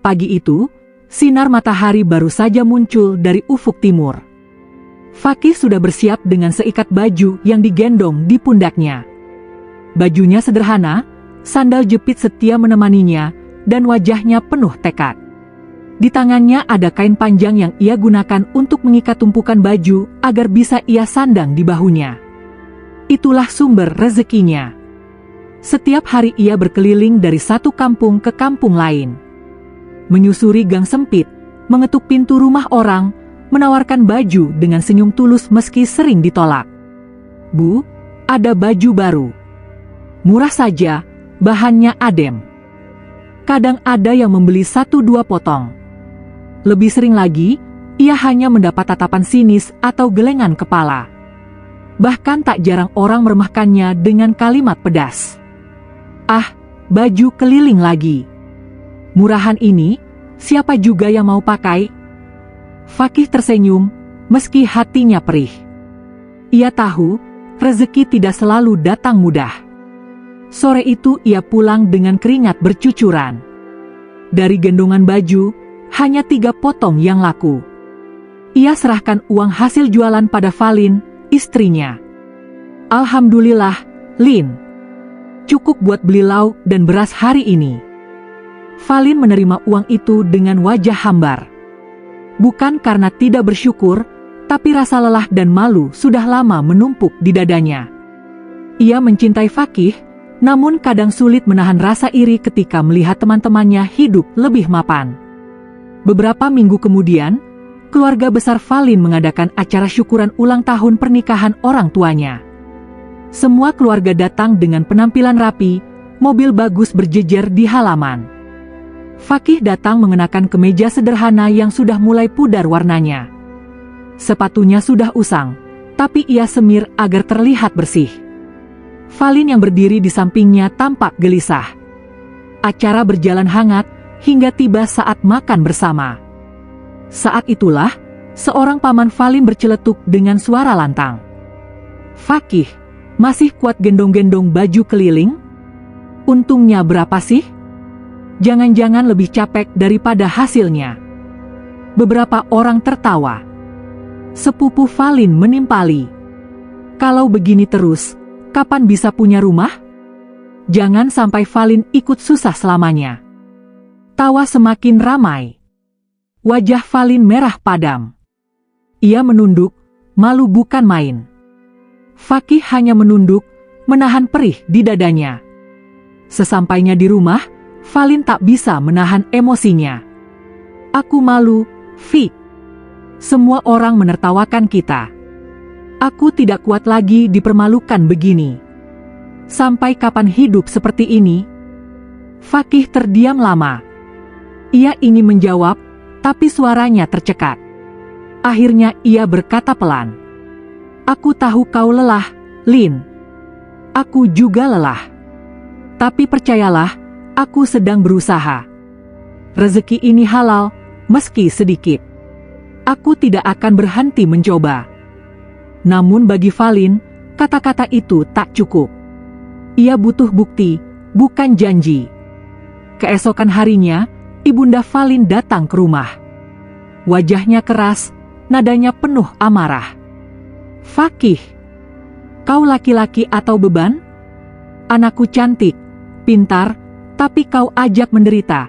Pagi itu, sinar matahari baru saja muncul dari ufuk timur. Fakih sudah bersiap dengan seikat baju yang digendong di pundaknya. Bajunya sederhana, sandal jepit setia menemaninya, dan wajahnya penuh tekad. Di tangannya ada kain panjang yang ia gunakan untuk mengikat tumpukan baju agar bisa ia sandang di bahunya. Itulah sumber rezekinya. Setiap hari ia berkeliling dari satu kampung ke kampung lain. Menyusuri gang sempit, mengetuk pintu rumah orang, menawarkan baju dengan senyum tulus meski sering ditolak. "Bu, ada baju baru. Murah saja, bahannya adem." Kadang ada yang membeli 1-2 potong. Lebih sering lagi, ia hanya mendapat tatapan sinis atau gelengan kepala. Bahkan tak jarang orang meremehkannya dengan kalimat pedas. "Ah, baju keliling lagi. Murahan ini, siapa juga yang mau pakai?" Fakih tersenyum, meski hatinya perih. Ia tahu, rezeki tidak selalu datang mudah. Sore itu ia pulang dengan keringat bercucuran. Dari gendongan baju, hanya 3 potong yang laku. Ia serahkan uang hasil jualan pada Valin, istrinya. "Alhamdulillah, Lin. Cukup buat beli lauk dan beras hari ini." Valin menerima uang itu dengan wajah hambar. Bukan karena tidak bersyukur, tapi rasa lelah dan malu sudah lama menumpuk di dadanya. Ia mencintai Fakih, namun kadang sulit menahan rasa iri ketika melihat teman-temannya hidup lebih mapan. Beberapa minggu kemudian, keluarga besar Valin mengadakan acara syukuran ulang tahun pernikahan orang tuanya. Semua keluarga datang dengan penampilan rapi, mobil bagus berjejer di halaman. Fakih datang mengenakan kemeja sederhana yang sudah mulai pudar warnanya. Sepatunya sudah usang, tapi ia semir agar terlihat bersih. Valin yang berdiri di sampingnya tampak gelisah. Acara berjalan hangat hingga tiba saat makan bersama. Saat itulah, seorang paman Valin berceletuk dengan suara lantang. "Fakih, masih kuat gendong-gendong baju keliling? Untungnya berapa sih? Jangan-jangan lebih capek daripada hasilnya." Beberapa orang tertawa. Sepupu Valin menimpali. "Kalau begini terus, kapan bisa punya rumah? Jangan sampai Valin ikut susah selamanya." Tawa semakin ramai. Wajah Valin merah padam. Ia menunduk, malu bukan main. Fakih hanya menunduk, menahan perih di dadanya. Sesampainya di rumah, Valin tak bisa menahan emosinya. "Aku malu, Fik. Semua orang menertawakan kita. Aku tidak kuat lagi dipermalukan begini. Sampai kapan hidup seperti ini?" Fakih terdiam lama. Ia ingin menjawab, tapi suaranya tercekat. Akhirnya ia berkata pelan, "Aku tahu kau lelah, Lin. Aku juga lelah. Tapi percayalah, aku sedang berusaha. Rezeki ini halal, meski sedikit. Aku tidak akan berhenti mencoba." Namun bagi Valin, kata-kata itu tak cukup. Ia butuh bukti, bukan janji. Keesokan harinya, Ibunda Valin datang ke rumah. Wajahnya keras, nadanya penuh amarah. "Fakih, kau laki-laki atau beban? Anakku cantik, pintar, tapi kau ajak menderita.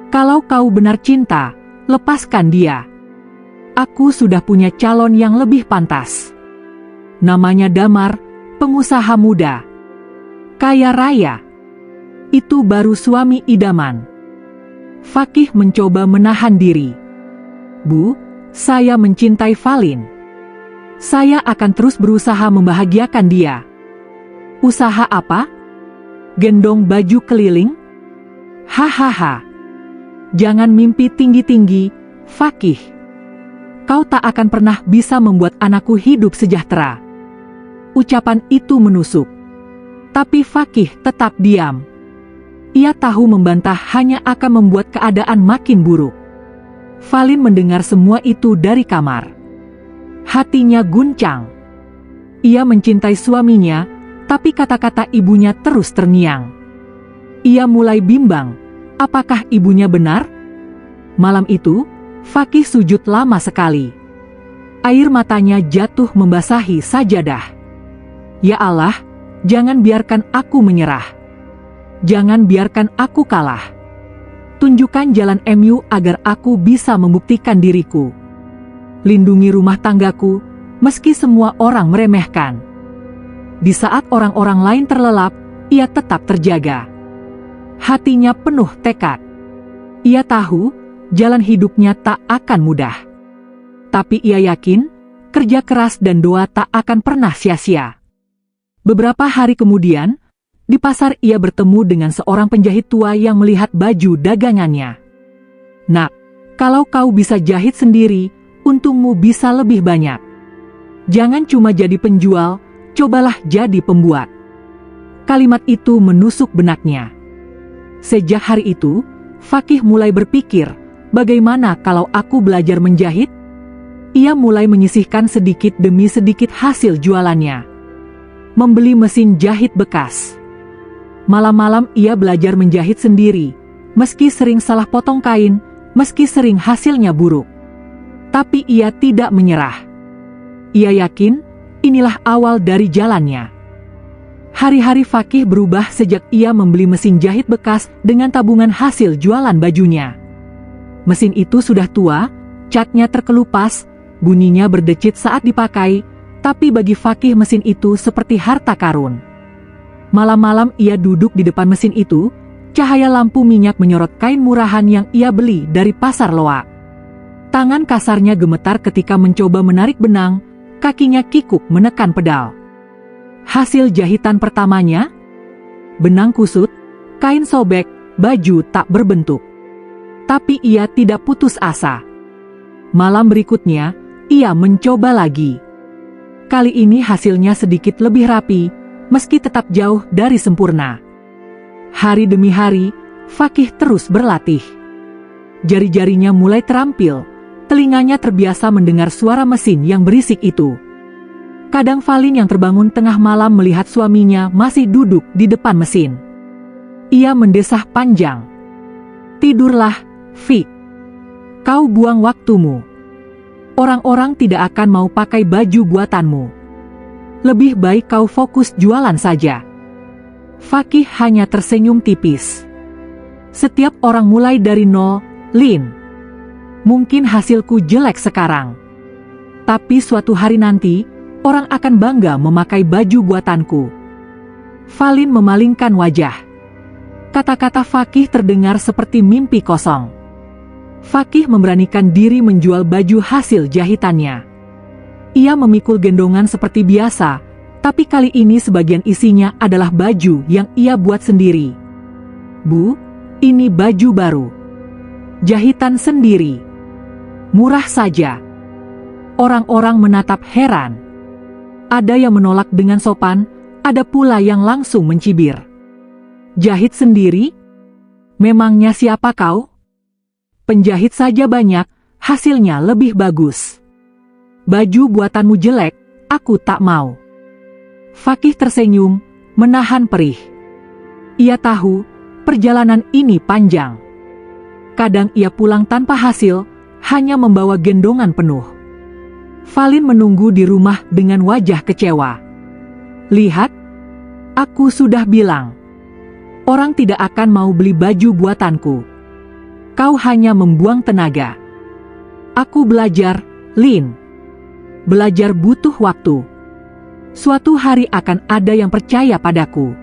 Kalau kau benar cinta, lepaskan dia. Aku sudah punya calon yang lebih pantas. Namanya Damar, pengusaha muda. Kaya raya. Itu baru suami idaman." Fakih mencoba menahan diri. "Bu, saya mencintai Valin. Saya akan terus berusaha membahagiakan dia." "Usaha apa? Gendong baju keliling? Hahaha. Jangan mimpi tinggi-tinggi, Fakih. Kau tak akan pernah bisa membuat anakku hidup sejahtera." Ucapan itu menusuk. Tapi Fakih tetap diam. Ia tahu membantah hanya akan membuat keadaan makin buruk. Valin mendengar semua itu dari kamar. Hatinya guncang. Ia mencintai suaminya, tapi kata-kata ibunya terus terngiang. Ia mulai bimbang, apakah ibunya benar, Malam itu, Fakih sujud lama sekali. Air matanya jatuh membasahi sajadah. Ya Allah, jangan biarkan aku menyerah. Jangan biarkan aku kalah. Tunjukkan jalan MU agar aku bisa membuktikan diriku. Lindungi rumah tanggaku, meski semua orang meremehkan. Di saat orang-orang lain terlelap, ia tetap terjaga. Hatinya penuh tekad. Ia tahu, jalan hidupnya tak akan mudah. Tapi ia yakin, kerja keras dan doa tak akan pernah sia-sia. Beberapa hari kemudian, di pasar ia bertemu dengan seorang penjahit tua yang melihat baju dagangannya. "Nak, kalau kau bisa jahit sendiri, untungmu bisa lebih banyak. Jangan cuma jadi penjual, cobalah jadi pembuat." Kalimat itu menusuk benaknya. Sejak hari itu, Fakih mulai berpikir, bagaimana kalau aku belajar menjahit? Ia mulai menyisihkan sedikit demi sedikit hasil jualannya. Membeli mesin jahit bekas. Malam-malam ia belajar menjahit sendiri, meski sering salah potong kain, meski sering hasilnya buruk. Tapi ia tidak menyerah. Ia yakin, inilah awal dari jalannya. Hari-hari Fakih berubah sejak ia membeli mesin jahit bekas dengan tabungan hasil jualan bajunya. Mesin itu sudah tua, catnya terkelupas, bunyinya berdecit saat dipakai, tapi bagi Fakih mesin itu seperti harta karun. Malam-malam ia duduk di depan mesin itu, cahaya lampu minyak menyorot kain murahan yang ia beli dari pasar loak. Tangan kasarnya gemetar ketika mencoba menarik benang, kakinya kikuk menekan pedal. Hasil jahitan pertamanya, benang kusut, kain sobek, baju tak berbentuk. Tapi ia tidak putus asa. Malam berikutnya, ia mencoba lagi. Kali ini hasilnya sedikit lebih rapi, meski tetap jauh dari sempurna. Hari demi hari, Fakih terus berlatih. Jari-jarinya mulai terampil, telinganya terbiasa mendengar suara mesin yang berisik itu. Kadang Falin yang terbangun tengah malam melihat suaminya masih duduk di depan mesin. Ia mendesah panjang. "Tidurlah, Fik. Kau buang waktumu. Orang-orang tidak akan mau pakai baju buatanmu. Lebih baik kau fokus jualan saja." Fakih hanya tersenyum tipis. "Setiap orang mulai dari nol, Lin. Mungkin hasilku jelek sekarang. Tapi suatu hari nanti, orang akan bangga memakai baju buatanku." Falin memalingkan wajah. Kata-kata Fakih terdengar seperti mimpi kosong. Fakih memberanikan diri menjual baju hasil jahitannya. Ia memikul gendongan seperti biasa, tapi kali ini sebagian isinya adalah baju yang ia buat sendiri. "Bu, ini baju baru. Jahitan sendiri. Murah saja." Orang-orang menatap heran. Ada yang menolak dengan sopan, ada pula yang langsung mencibir. "Jahit sendiri? Memangnya siapa kau? Penjahit saja banyak, hasilnya lebih bagus. Baju buatanmu jelek, aku tak mau." Fakih tersenyum, menahan perih. Ia tahu, perjalanan ini panjang. Kadang ia pulang tanpa hasil, hanya membawa gendongan penuh. Falin menunggu di rumah dengan wajah kecewa. "Lihat, aku sudah bilang. Orang tidak akan mau beli baju buatanku. Kau hanya membuang tenaga." "Aku belajar, Lin. Belajar butuh waktu. Suatu hari akan ada yang percaya padaku."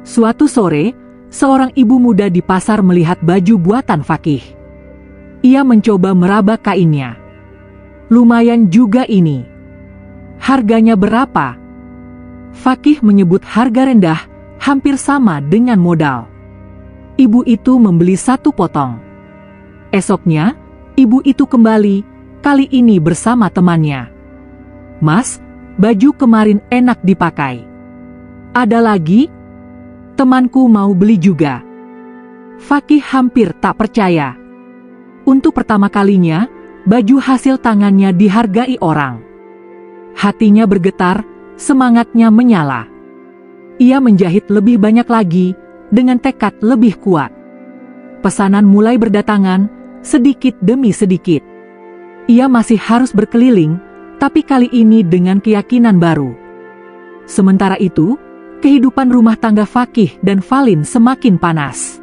Suatu sore, seorang ibu muda di pasar melihat baju buatan Fakih. Ia mencoba meraba kainnya. "Lumayan juga ini. Harganya berapa?" Fakih menyebut harga rendah, hampir sama dengan modal. Ibu itu membeli 1 potong. Esoknya, ibu itu kembali, kali ini bersama temannya. "Mas, baju kemarin enak dipakai. Ada lagi?" "Temanku mau beli juga." Fakih hampir tak percaya. Untuk pertama kalinya, baju hasil tangannya dihargai orang. Hatinya bergetar, semangatnya menyala. Ia menjahit lebih banyak lagi, dengan tekad lebih kuat. Pesanan mulai berdatangan, sedikit demi sedikit. Ia masih harus berkeliling, tapi kali ini dengan keyakinan baru. Sementara itu, kehidupan rumah tangga Fakih dan Valin semakin panas.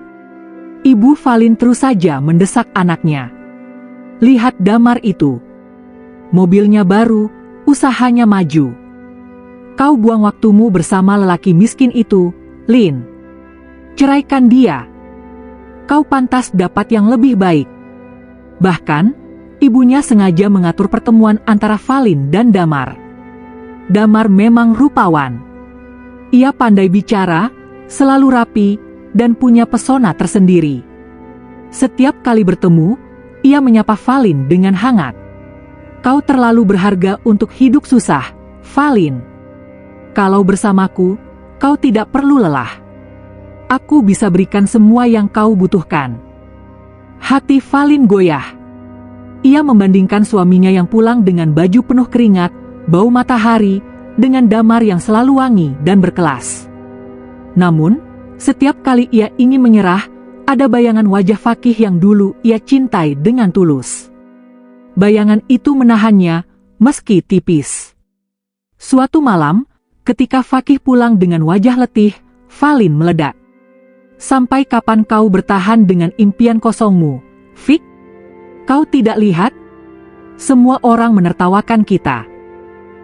Ibu Valin terus saja mendesak anaknya. Lihat Damar itu. Mobilnya baru, usahanya maju. Kau buang waktumu bersama lelaki miskin itu, Lin. Ceraikan dia. Kau pantas dapat yang lebih baik. Bahkan, ibunya sengaja mengatur pertemuan antara Valin dan Damar. Damar memang rupawan. Ia pandai bicara, selalu rapi, dan punya pesona tersendiri. Setiap kali bertemu, ia menyapa Valin dengan hangat. Kau terlalu berharga untuk hidup susah, Valin. Kalau bersamaku, kau tidak perlu lelah. Aku bisa berikan semua yang kau butuhkan. Hati Valin goyah. Ia membandingkan suaminya yang pulang dengan baju penuh keringat, bau matahari, dengan Damar yang selalu wangi dan berkelas. Namun, setiap kali ia ingin menyerah, ada bayangan wajah Fakih yang dulu ia cintai dengan tulus. Bayangan itu menahannya, meski tipis. Suatu malam, ketika Fakih pulang dengan wajah letih, Valin meledak. Sampai kapan kau bertahan dengan impian kosongmu, Fik? Kau tidak lihat? Semua orang menertawakan kita.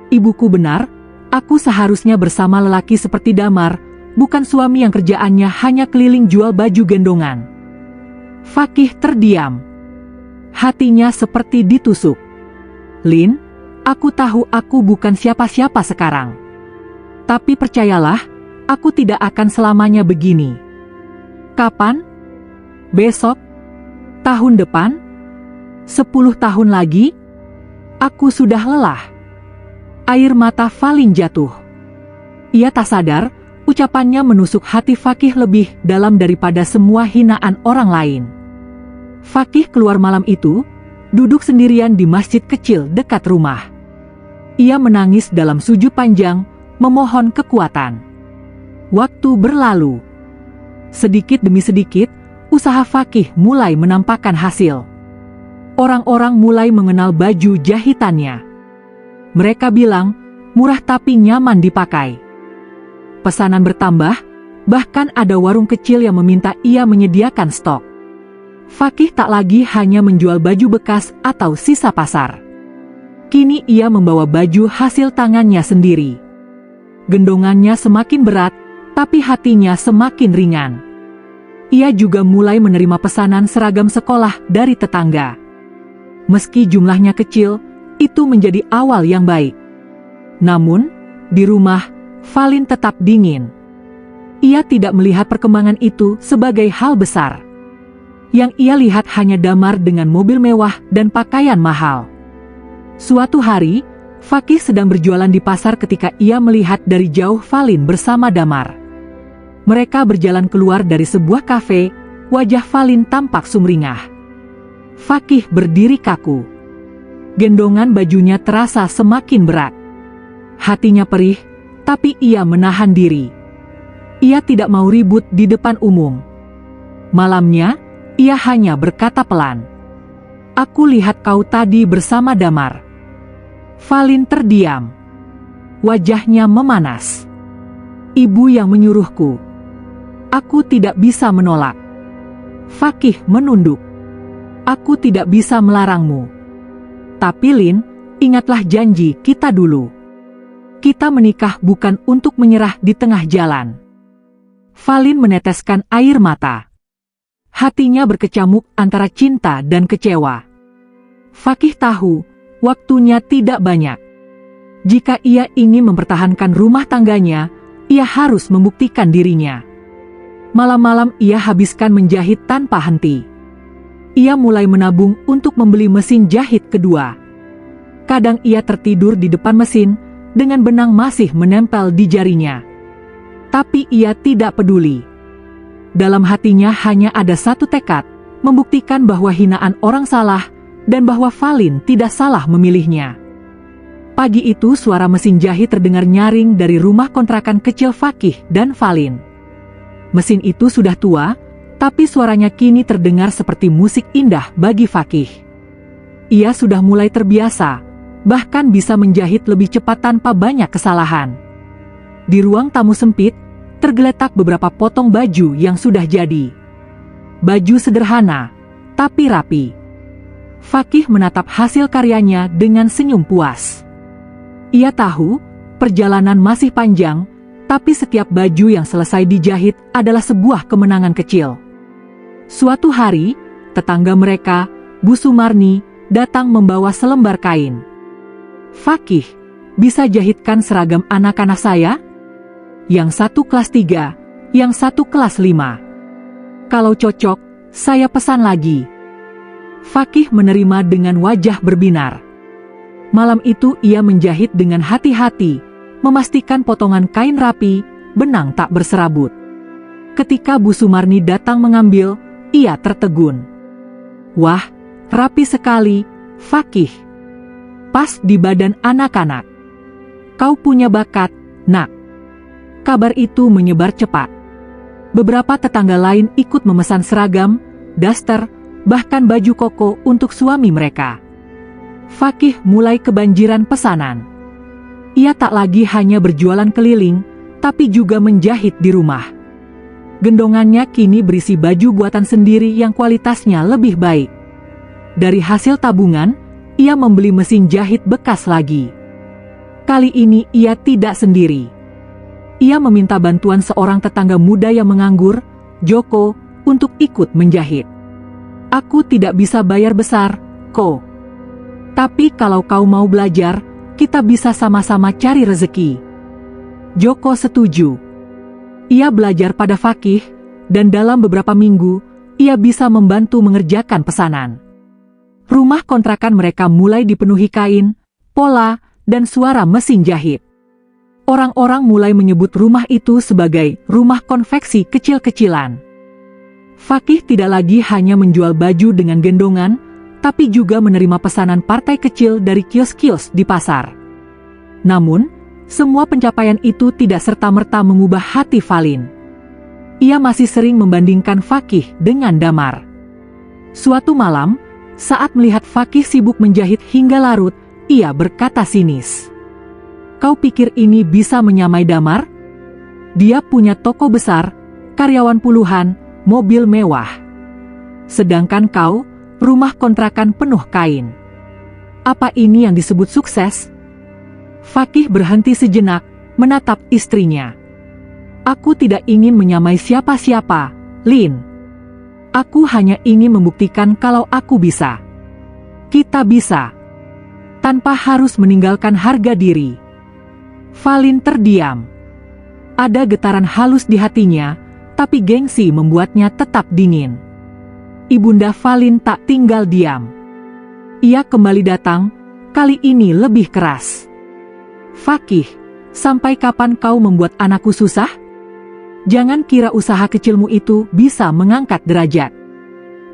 Ibuku benar, aku seharusnya bersama lelaki seperti Damar, bukan suami yang kerjaannya hanya keliling jual baju gendongan. Fakih terdiam. Hatinya seperti ditusuk. Lin, aku tahu aku bukan siapa-siapa sekarang. Tapi percayalah, aku tidak akan selamanya begini. Kapan? Besok? Tahun depan? 10 tahun lagi? Aku sudah lelah. Air mata Valin jatuh. Ia tak sadar, ucapannya menusuk hati Fakih lebih dalam daripada semua hinaan orang lain. Fakih keluar malam itu, duduk sendirian di masjid kecil dekat rumah. Ia menangis dalam sujud panjang, memohon kekuatan. Waktu berlalu. Sedikit demi sedikit, usaha Fakih mulai menampakkan hasil. Orang-orang mulai mengenal baju jahitannya. Mereka bilang, murah tapi nyaman dipakai. Pesanan bertambah, bahkan ada warung kecil yang meminta ia menyediakan stok. Fakih tak lagi hanya menjual baju bekas atau sisa pasar. Kini ia membawa baju hasil tangannya sendiri. Gendongannya semakin berat, tapi hatinya semakin ringan. Ia juga mulai menerima pesanan seragam sekolah dari tetangga. Meski jumlahnya kecil, itu menjadi awal yang baik. Namun, di rumah, Valin tetap dingin. Ia tidak melihat perkembangan itu sebagai hal besar. Yang ia lihat hanya Damar dengan mobil mewah dan pakaian mahal. Suatu hari, Fakih sedang berjualan di pasar ketika ia melihat dari jauh Valin bersama Damar. Mereka berjalan keluar dari sebuah kafe, wajah Valin tampak sumringah. Fakih berdiri kaku. Gendongan bajunya terasa semakin berat. Hatinya perih, tapi ia menahan diri. Ia tidak mau ribut di depan umum. Malamnya, ia hanya berkata pelan, "Aku lihat kau tadi bersama Damar." Valin terdiam. Wajahnya memanas. "Ibu yang menyuruhku. Aku tidak bisa menolak." Fakih menunduk. "Aku tidak bisa melarangmu. Tapi Lin, ingatlah janji kita dulu. Kita menikah bukan untuk menyerah di tengah jalan." Valin meneteskan air mata. Hatinya berkecamuk antara cinta dan kecewa. Fakih tahu, waktunya tidak banyak. Jika ia ingin mempertahankan rumah tangganya, ia harus membuktikan dirinya. Malam-malam ia habiskan menjahit tanpa henti. Ia mulai menabung untuk membeli mesin jahit kedua. Kadang ia tertidur di depan mesin, dengan benang masih menempel di jarinya. Tapi ia tidak peduli. Dalam hatinya hanya ada satu tekad, membuktikan bahwa hinaan orang salah, dan bahwa Valin tidak salah memilihnya. Pagi itu suara mesin jahit terdengar nyaring dari rumah kontrakan kecil Fakih dan Valin. Mesin itu sudah tua, Tapi suaranya kini terdengar seperti musik indah bagi Fakih. Ia sudah mulai terbiasa, bahkan bisa menjahit lebih cepat tanpa banyak kesalahan. Di ruang tamu sempit, tergeletak beberapa potong baju yang sudah jadi. Baju sederhana, tapi rapi. Fakih menatap hasil karyanya dengan senyum puas. Ia tahu, perjalanan masih panjang, tapi setiap baju yang selesai dijahit adalah sebuah kemenangan kecil. Suatu hari, tetangga mereka, Bu Sumarni, datang membawa selembar kain. "Fakih, bisa jahitkan seragam anak-anak saya? Yang satu kelas 3, yang satu kelas 5. Kalau cocok, saya pesan lagi." Fakih menerima dengan wajah berbinar. Malam itu ia menjahit dengan hati-hati, memastikan potongan kain rapi, benang tak berserabut. Ketika Bu Sumarni datang mengambil, ia tertegun. "Wah, rapi sekali, Fakih. Pas di badan anak-anak. Kau punya bakat, Nak." Kabar itu menyebar cepat. Beberapa tetangga lain ikut memesan seragam, daster, bahkan baju koko untuk suami mereka. Fakih mulai kebanjiran pesanan. Ia tak lagi hanya berjualan keliling, tapi juga menjahit di rumah. Gendongannya kini berisi baju buatan sendiri yang kualitasnya lebih baik. Dari hasil tabungan, ia membeli mesin jahit bekas lagi. Kali ini ia tidak sendiri. Ia meminta bantuan seorang tetangga muda yang menganggur, Joko, untuk ikut menjahit. "Aku tidak bisa bayar besar, Ko. Tapi kalau kau mau belajar, kita bisa sama-sama cari rezeki." Joko setuju. Ia belajar pada Fakih, dan dalam beberapa minggu, ia bisa membantu mengerjakan pesanan. Rumah kontrakan mereka mulai dipenuhi kain, pola, dan suara mesin jahit. Orang-orang mulai menyebut rumah itu sebagai rumah konveksi kecil-kecilan. Fakih tidak lagi hanya menjual baju dengan gendongan, tapi juga menerima pesanan partai kecil dari kios-kios di pasar. Namun, semua pencapaian itu tidak serta-merta mengubah hati Falin. Ia masih sering membandingkan Fakih dengan Damar. Suatu malam, saat melihat Fakih sibuk menjahit hingga larut, ia berkata sinis, "Kau pikir ini bisa menyamai Damar? Dia punya toko besar, karyawan puluhan, mobil mewah. Sedangkan kau, rumah kontrakan penuh kain. Apa ini yang disebut sukses?" Fakih berhenti sejenak, menatap istrinya. "Aku tidak ingin menyamai siapa-siapa, Lin. Aku hanya ingin membuktikan kalau aku bisa. Kita bisa. Tanpa harus meninggalkan harga diri." Falin terdiam. Ada getaran halus di hatinya, tapi gengsi membuatnya tetap dingin. Ibunda Falin tak tinggal diam. Ia kembali datang, kali ini lebih keras. "Fakih, sampai kapan kau membuat anakku susah? Jangan kira usaha kecilmu itu bisa mengangkat derajat.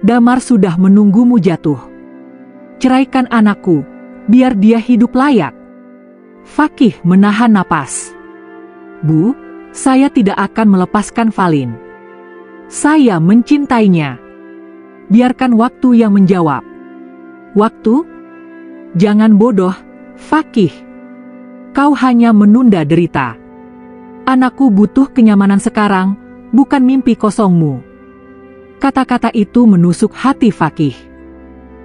Damar sudah menunggumu jatuh. Ceraikan anakku, biar dia hidup layak." Fakih menahan napas. "Bu, saya tidak akan melepaskan Falin. Saya mencintainya." Biarkan waktu yang menjawab. "Waktu? Jangan bodoh, Fakih. Kau hanya menunda derita. Anakku butuh kenyamanan sekarang, bukan mimpi kosongmu." Kata-kata itu menusuk hati Fakih.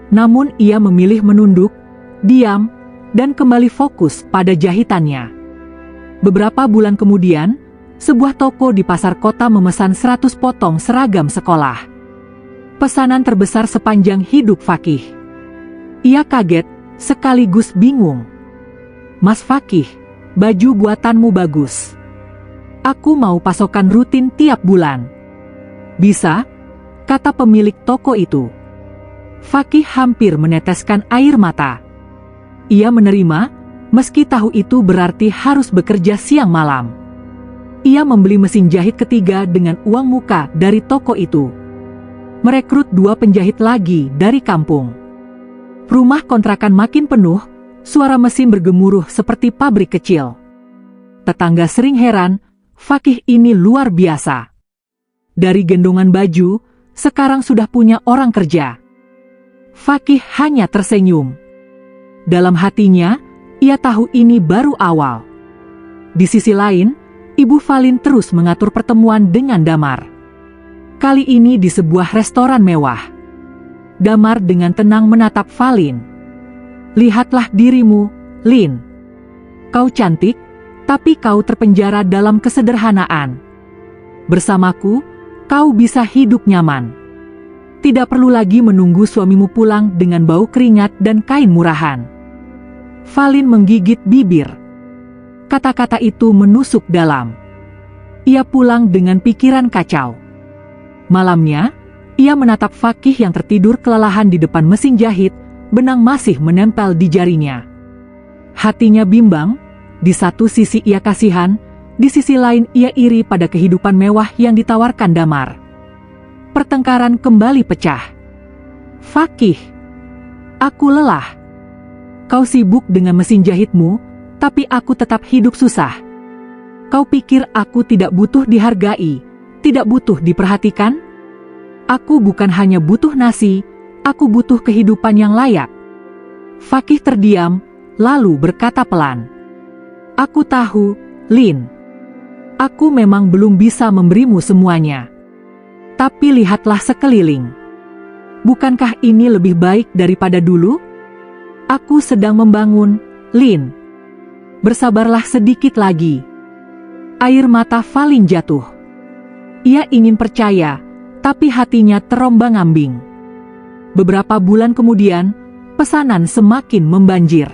Namun ia memilih menunduk, diam, dan kembali fokus pada jahitannya. Beberapa bulan kemudian, sebuah toko di pasar kota memesan 100 potong seragam sekolah. Pesanan terbesar sepanjang hidup Fakih. Ia kaget, sekaligus bingung. "Mas Fakih, baju buatanmu bagus. Aku mau pasokan rutin tiap bulan. Bisa?" kata pemilik toko itu. Fakih hampir meneteskan air mata. Ia menerima, meski tahu itu berarti harus bekerja siang malam. Ia membeli mesin jahit ketiga dengan uang muka dari toko itu. Merekrut 2 penjahit lagi dari kampung. Rumah kontrakan makin penuh, suara mesin bergemuruh seperti pabrik kecil. Tetangga sering heran, Fakih ini luar biasa. Dari gendongan baju, sekarang sudah punya orang kerja. Fakih hanya tersenyum. Dalam hatinya, ia tahu ini baru awal. Di sisi lain, Ibu Valin terus mengatur pertemuan dengan Damar. Kali ini di sebuah restoran mewah. Damar dengan tenang menatap Valin. "Lihatlah dirimu, Lin. Kau cantik, tapi kau terpenjara dalam kesederhanaan. Bersamaku, kau bisa hidup nyaman. Tidak perlu lagi menunggu suamimu pulang dengan bau keringat dan kain murahan." Valin menggigit bibir. Kata-kata itu menusuk dalam. Ia pulang dengan pikiran kacau. Malamnya, ia menatap Fakih yang tertidur kelelahan di depan mesin jahit, benang masih menempel di jarinya. Hatinya bimbang, di satu sisi ia kasihan, di sisi lain ia iri pada kehidupan mewah yang ditawarkan Damar. Pertengkaran kembali pecah. "Fakih, aku lelah. Kau sibuk dengan mesin jahitmu, tapi aku tetap hidup susah. Kau pikir aku tidak butuh dihargai, tidak butuh diperhatikan? Aku bukan hanya butuh nasi, aku butuh kehidupan yang layak." Fakih terdiam, lalu berkata pelan, "Aku tahu, Lin. Aku memang belum bisa memberimu semuanya. Tapi lihatlah sekeliling. Bukankah ini lebih baik daripada dulu? Aku sedang membangun, Lin. Bersabarlah sedikit lagi." Air mata Valin jatuh. Ia ingin percaya, tapi hatinya terombang-ambing. Beberapa bulan kemudian, pesanan semakin membanjir.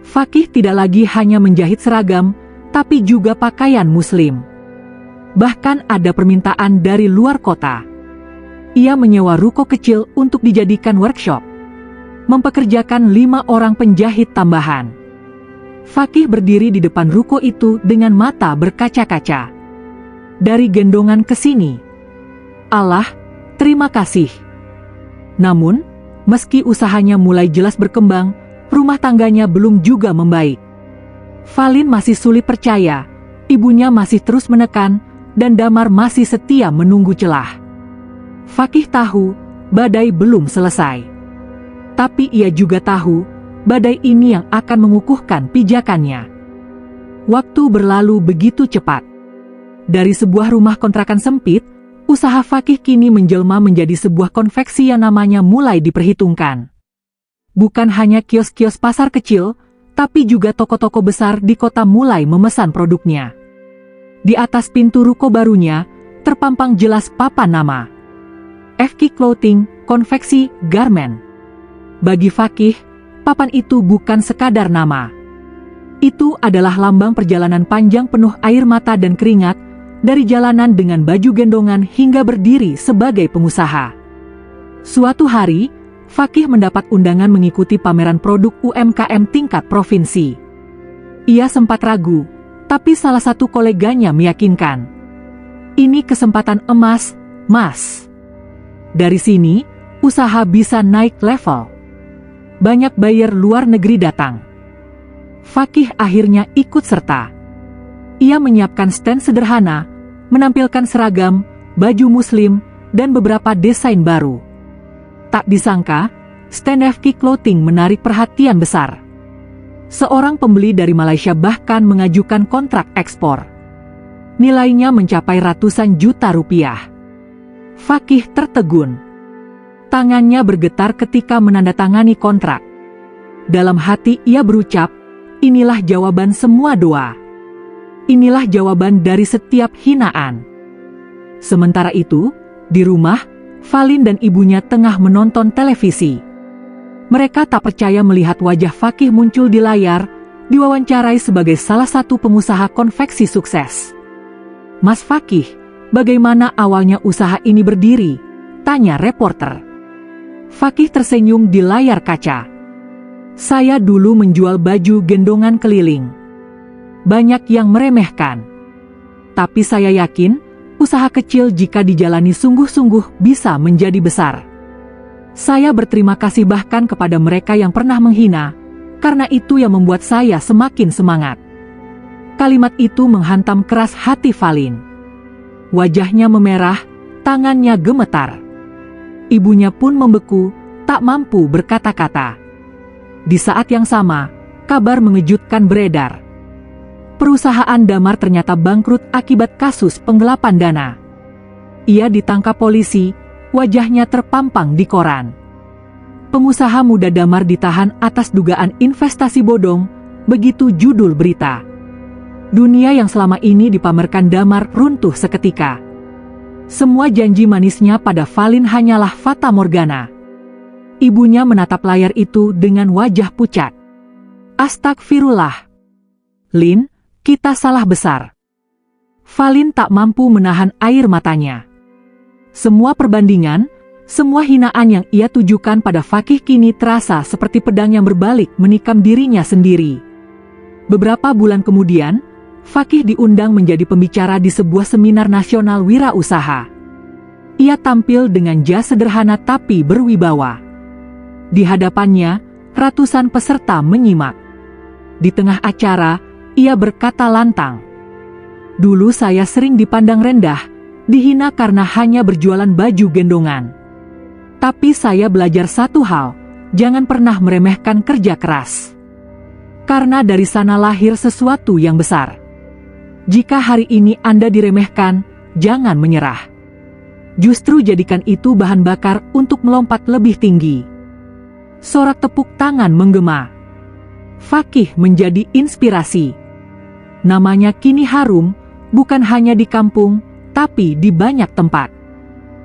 Fakih tidak lagi hanya menjahit seragam, tapi juga pakaian muslim. Bahkan ada permintaan dari luar kota. Ia menyewa ruko kecil untuk dijadikan workshop. Mempekerjakan 5 orang penjahit tambahan. Fakih berdiri di depan ruko itu dengan mata berkaca-kaca. Dari gendongan ke sini. Allah, terima kasih. Namun, meski usahanya mulai jelas berkembang, rumah tangganya belum juga membaik. Valin masih sulit percaya, ibunya masih terus menekan, dan Damar masih setia menunggu celah. Fakih tahu, badai belum selesai. Tapi ia juga tahu, badai ini yang akan mengukuhkan pijakannya. Waktu berlalu begitu cepat. Dari sebuah rumah kontrakan sempit, usaha Fakih kini menjelma menjadi sebuah konveksi yang namanya mulai diperhitungkan. Bukan hanya kios-kios pasar kecil, tapi juga toko-toko besar di kota mulai memesan produknya. Di atas pintu ruko barunya, terpampang jelas papan nama. FK Clothing, konveksi, garment. Bagi Fakih, papan itu bukan sekadar nama. Itu adalah lambang perjalanan panjang penuh air mata dan keringat, dari jalanan dengan baju gendongan hingga berdiri sebagai pengusaha. Suatu hari, Fakih mendapat undangan mengikuti pameran produk UMKM tingkat provinsi. Ia sempat ragu, tapi salah satu koleganya meyakinkan. "Ini kesempatan emas, Mas. Dari sini, usaha bisa naik level." Banyak buyer luar negeri datang. Fakih akhirnya ikut serta. Ia menyiapkan stand sederhana, menampilkan seragam, baju muslim, dan beberapa desain baru. Tak disangka, stand FK Clothing menarik perhatian besar. Seorang pembeli dari Malaysia bahkan mengajukan kontrak ekspor. Nilainya mencapai ratusan juta rupiah. Fakih tertegun. Tangannya bergetar ketika menandatangani kontrak. Dalam hati ia berucap, "Inilah jawaban semua doa. Inilah jawaban dari setiap hinaan." Sementara itu, di rumah, Valin dan ibunya tengah menonton televisi. Mereka tak percaya melihat wajah Fakih muncul di layar, diwawancarai sebagai salah satu pengusaha konveksi sukses. "Mas Fakih, bagaimana awalnya usaha ini berdiri?" tanya reporter. Fakih tersenyum di layar kaca. "Saya dulu menjual baju gendongan keliling. Banyak yang meremehkan. Tapi saya yakin, usaha kecil jika dijalani sungguh-sungguh bisa menjadi besar. Saya berterima kasih bahkan kepada mereka yang pernah menghina, karena itu yang membuat saya semakin semangat." Kalimat itu menghantam keras hati Valin. Wajahnya memerah, Tangannya gemetar. Ibunya pun membeku, tak mampu berkata-kata. Di saat yang sama, kabar mengejutkan beredar. Perusahaan Damar ternyata bangkrut akibat kasus penggelapan dana. Ia ditangkap polisi, wajahnya terpampang di koran. Pengusaha muda Damar ditahan atas dugaan investasi bodong, begitu judul berita. Dunia yang selama ini dipamerkan Damar runtuh seketika. Semua janji manisnya pada Valin hanyalah fata morgana. Ibunya menatap layar itu dengan wajah pucat. Astagfirullah. Lin, kita salah besar. Valin tak mampu menahan air matanya. Semua perbandingan, semua hinaan yang ia tujukan pada Fakih kini terasa seperti pedang yang berbalik menikam dirinya sendiri. Beberapa bulan kemudian, Fakih diundang menjadi pembicara di sebuah seminar nasional wirausaha. Ia tampil dengan jas sederhana tapi berwibawa. Di hadapannya, ratusan peserta menyimak. Di tengah acara, ia berkata lantang, "Dulu saya sering dipandang rendah, dihina karena hanya berjualan baju gendongan. Tapi saya belajar satu hal, jangan pernah meremehkan kerja keras. Karena dari sana lahir sesuatu yang besar. Jika hari ini Anda diremehkan, jangan menyerah. Justru jadikan itu bahan bakar untuk melompat lebih tinggi." Sorak tepuk tangan menggema. Fakih menjadi inspirasi. Namanya kini harum, bukan hanya di kampung, tapi di banyak tempat.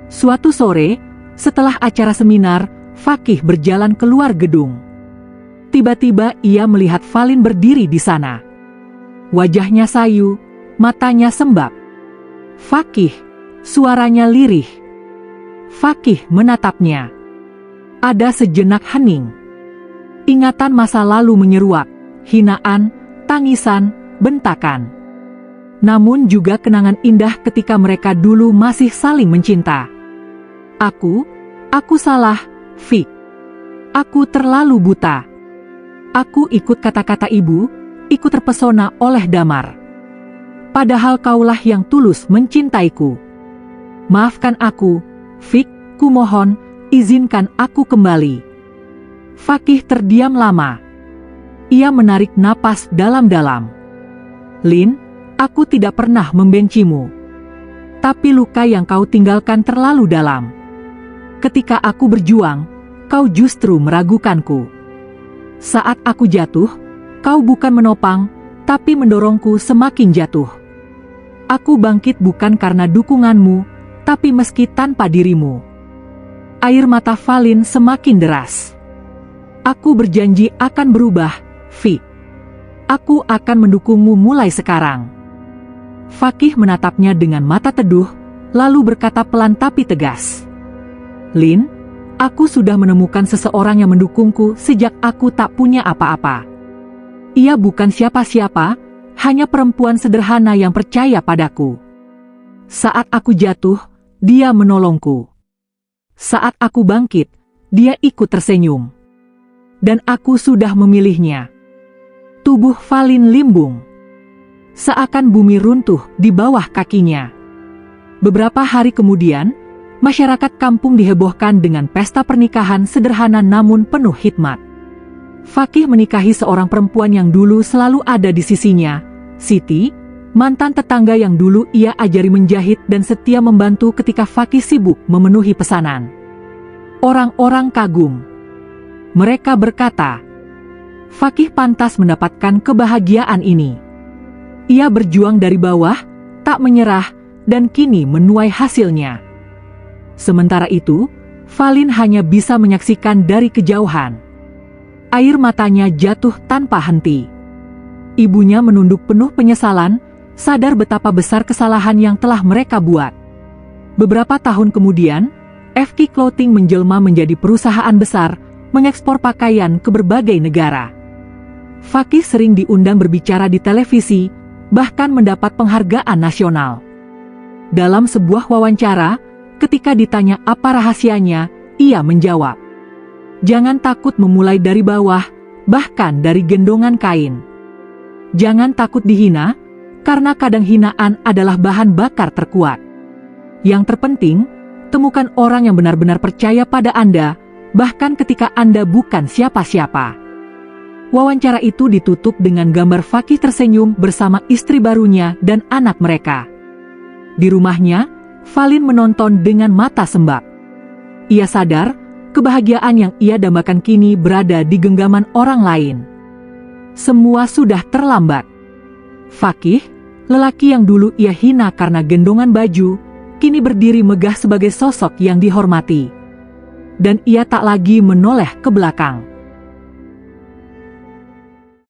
Suatu sore, setelah acara seminar, Fakih berjalan keluar gedung. Tiba-tiba ia melihat Valin berdiri di sana. Wajahnya sayu, matanya sembab. "Fakih," suaranya lirih. Fakih menatapnya. Ada sejenak hening. Ingatan masa lalu menyeruak, hinaan, tangisan, bentakan. Namun juga kenangan indah ketika mereka dulu masih saling mencinta. Aku salah, Fik. Aku terlalu buta. Aku ikut kata-kata ibu, ikut terpesona oleh Damar. Padahal kaulah yang tulus mencintaiku. Maafkan aku, Fik, kumohon, izinkan aku kembali." Fakih terdiam lama. Ia menarik napas dalam-dalam. "Lin, aku tidak pernah membencimu. Tapi luka yang kau tinggalkan terlalu dalam. Ketika aku berjuang, kau justru meragukanku. Saat aku jatuh, kau bukan menopang, tapi mendorongku semakin jatuh. Aku bangkit bukan karena dukunganmu, tapi meski tanpa dirimu." Air mata Valin semakin deras. "Aku berjanji akan berubah, Fik. Aku akan mendukungmu mulai sekarang." Fakih menatapnya dengan mata teduh, lalu berkata pelan tapi tegas, "Lin, aku sudah menemukan seseorang yang mendukungku sejak aku tak punya apa-apa. Ia bukan siapa-siapa, hanya perempuan sederhana yang percaya padaku. Saat aku jatuh, dia menolongku. Saat aku bangkit, dia ikut tersenyum. Dan aku sudah memilihnya." Tubuh Valin limbung. Seakan bumi runtuh di bawah kakinya. Beberapa hari kemudian, masyarakat kampung dihebohkan dengan pesta pernikahan sederhana namun penuh hikmat. Fakih menikahi seorang perempuan yang dulu selalu ada di sisinya, Siti, mantan tetangga yang dulu ia ajari menjahit dan setia membantu ketika Fakih sibuk memenuhi pesanan. Orang-orang kagum. Mereka berkata, Fakih pantas mendapatkan kebahagiaan ini. Ia berjuang dari bawah, tak menyerah, dan kini menuai hasilnya. Sementara itu, Valin hanya bisa menyaksikan dari kejauhan. Air matanya jatuh tanpa henti. Ibunya menunduk penuh penyesalan, sadar betapa besar kesalahan yang telah mereka buat. Beberapa tahun kemudian, FK Clothing menjelma menjadi perusahaan besar, mengekspor pakaian ke berbagai negara. Fakih sering diundang berbicara di televisi, bahkan mendapat penghargaan nasional. Dalam sebuah wawancara, ketika ditanya apa rahasianya, ia menjawab, "Jangan takut memulai dari bawah, bahkan dari gendongan kain. Jangan takut dihina, karena kadang hinaan adalah bahan bakar terkuat. Yang terpenting, Temukan orang yang benar-benar percaya pada Anda, bahkan ketika Anda bukan siapa-siapa. Wawancara itu ditutup dengan gambar Fakih tersenyum bersama istri barunya dan anak mereka. Di rumahnya, Valin menonton dengan mata sembab. Ia sadar, kebahagiaan yang ia dambakan kini berada di genggaman orang lain. Semua sudah terlambat. Fakih, lelaki yang dulu ia hina karena gendongan baju, kini berdiri megah sebagai sosok yang dihormati. Dan ia tak lagi menoleh ke belakang.